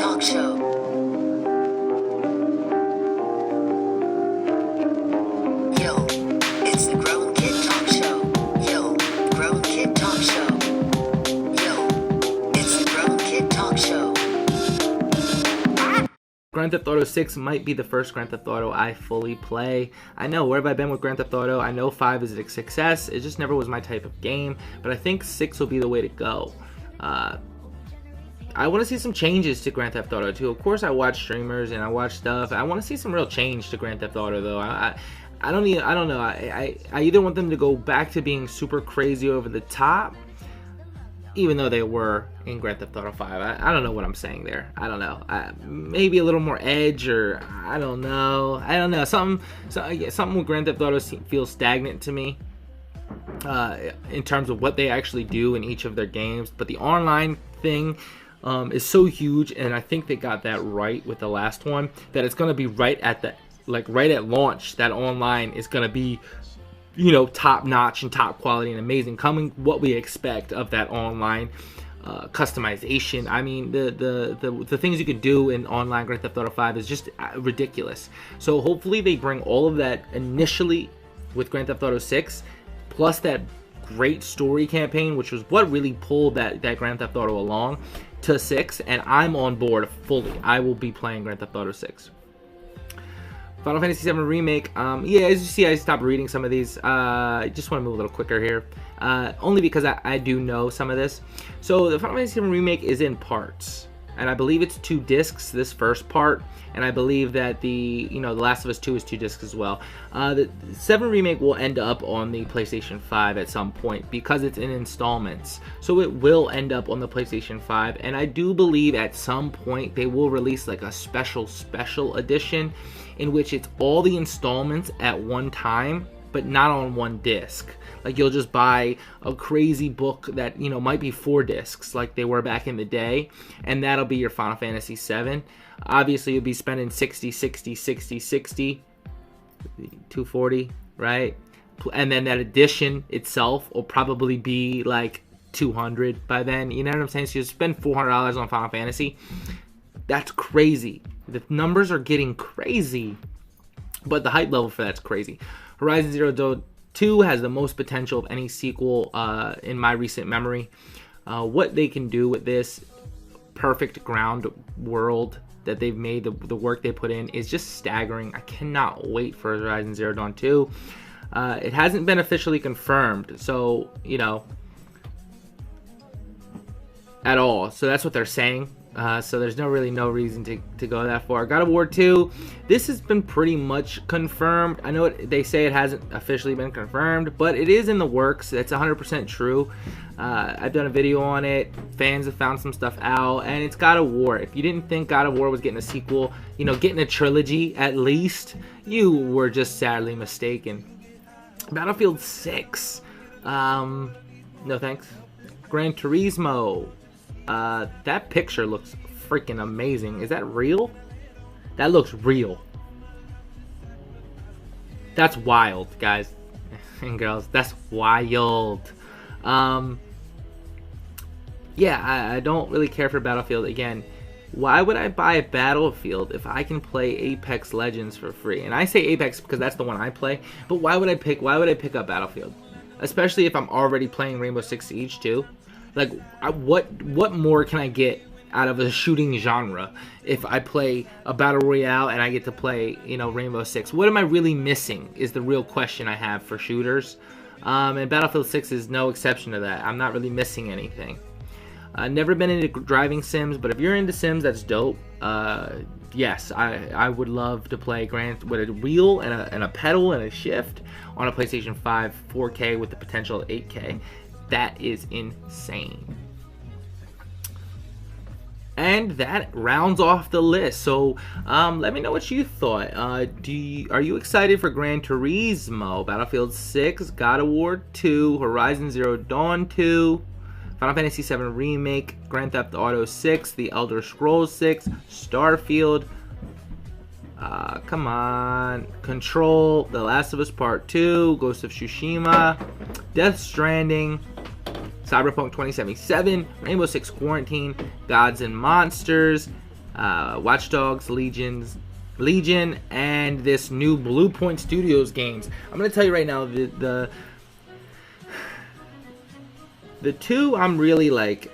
Talk Show. Yo, it's the Grown Kid Talk Show. Yo, Grown Kid Talk Show. Yo, it's the Grown Kid Talk Show. Grand Theft Auto 6 might be the first Grand Theft Auto I fully play. I know, where have I been with Grand Theft Auto? I know 5 is a success. It just never was my type of game. But I think 6 will be the way to go. I want to see some changes to Grand Theft Auto 2. Of course, I watch streamers and I watch stuff. I want to see some real change to Grand Theft Auto, though. I don't know. I either want them to go back to being super crazy over the top, even though they were in Grand Theft Auto 5. I don't know what I'm saying there. I don't know. Maybe a little more edge, or I don't know. Something with Grand Theft Auto feels stagnant to me in terms of what they actually do in each of their games. But the online thing is so huge, and I think they got that right with the last one, that it's going to be right at launch. That online is going to be, top notch and top quality and amazing, coming what we expect of that online customization. I mean, the things you could do in online Grand Theft Auto 5 is just ridiculous. So hopefully they bring all of that initially with Grand Theft Auto 6, plus that great story campaign, which was what really pulled that Grand Theft Auto along to 6, and I'm on board fully. I will be playing Grand Theft Auto 6. Final Fantasy VII Remake, as you see, I stopped reading some of these. I just want to move a little quicker here, only because I do know some of this. So the Final Fantasy VII Remake is in parts, and I believe it's 2 discs, this first part, and I believe that the Last of Us 2 is 2 discs as well. The 7 Remake will end up on the PlayStation 5 at some point because it's in installments. So it will end up on the PlayStation 5, and I do believe at some point they will release like a special edition in which it's all the installments at one time, but not on one disc. Like, you'll just buy a crazy book that, might be 4 discs like they were back in the day, and that'll be your Final Fantasy VII. Obviously, you'll be spending 240, right? And then that edition itself will probably be like 200 by then. You know what I'm saying? So you spend $400 on Final Fantasy. That's crazy. The numbers are getting crazy, but the hype level for that's crazy. Horizon Zero Dawn 2 has the most potential of any sequel in my recent memory. What they can do with this perfect ground world that they've made, the work they put in, is just staggering. I cannot wait for Horizon Zero Dawn 2. It hasn't been officially confirmed, so, at all. So that's what they're saying. So there's no reason to go that far. God of War 2, this has been pretty much confirmed. I know they say it hasn't officially been confirmed, but it is in the works. That's 100% true. I've done a video on it. Fans have found some stuff out, and it's God of War. If you didn't think God of War was getting a sequel, getting a trilogy at least, you were just sadly mistaken. Battlefield 6, no thanks. Gran Turismo. That picture looks freaking amazing. Is that real? That looks real. That's wild, guys and girls. That's wild. I don't really care for Battlefield. Again, why would I buy a Battlefield if I can play Apex Legends for free? And I say Apex because that's the one I play. But why would I pick up Battlefield? Especially if I'm already playing Rainbow Six Siege too. Like, what more can I get out of a shooting genre if I play a battle royale and I get to play, Rainbow Six? What am I really missing is the real question I have for shooters. And Battlefield 6 is no exception to that. I'm not really missing anything. Never been into driving sims, but if you're into sims, that's dope. Yes, I would love to play with a wheel and a pedal and a shift on a PlayStation 5 4K with the potential of 8K. That is insane. And that rounds off the list. So let me know what you thought. Are you excited for Gran Turismo, Battlefield 6, God of War 2, Horizon Zero Dawn 2, Final Fantasy VII Remake, Grand Theft Auto 6, The Elder Scrolls 6, Starfield, come on, Control, The Last of Us Part 2, Ghost of Tsushima, Death Stranding, Cyberpunk 2077, Rainbow Six Quarantine, Gods and Monsters, Watch Dogs Legion, and this new Blue Point Studios games. I'm gonna tell you right now, the two I'm really like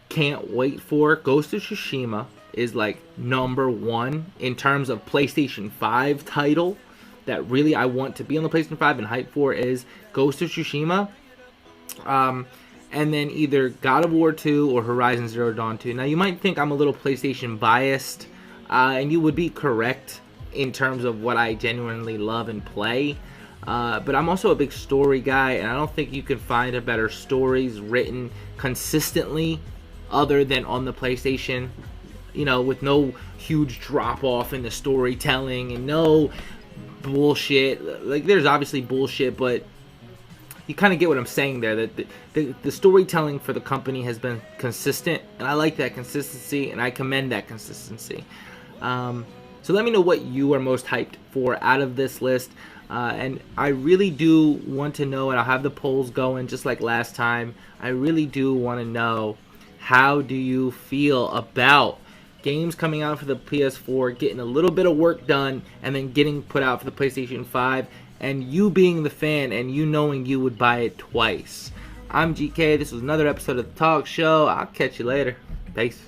can't wait for. Ghost of Tsushima is like number one in terms of PlayStation 5 title that really I want to be on the PlayStation 5 and hype for is Ghost of Tsushima. And then either God of War 2 or Horizon Zero Dawn 2. Now you might think I'm a little PlayStation biased, and you would be correct in terms of what I genuinely love and play. But I'm also a big story guy, and I don't think you can find a better stories written consistently other than on the PlayStation. You know, with no huge drop off in the storytelling and no bullshit. Like, there's obviously bullshit, but you kind of get what I'm saying there. That the storytelling for the company has been consistent, and I like that consistency, and I commend that consistency. So let me know what you are most hyped for out of this list. And I really do want to know, and I'll have the polls going just like last time. I really do want to know, how do you feel about games coming out for the PS4, getting a little bit of work done, and then getting put out for the PlayStation 5, and you being the fan and you knowing you would buy it twice? I'm GK. This was another episode of The Talk Show. I'll catch you later. Peace.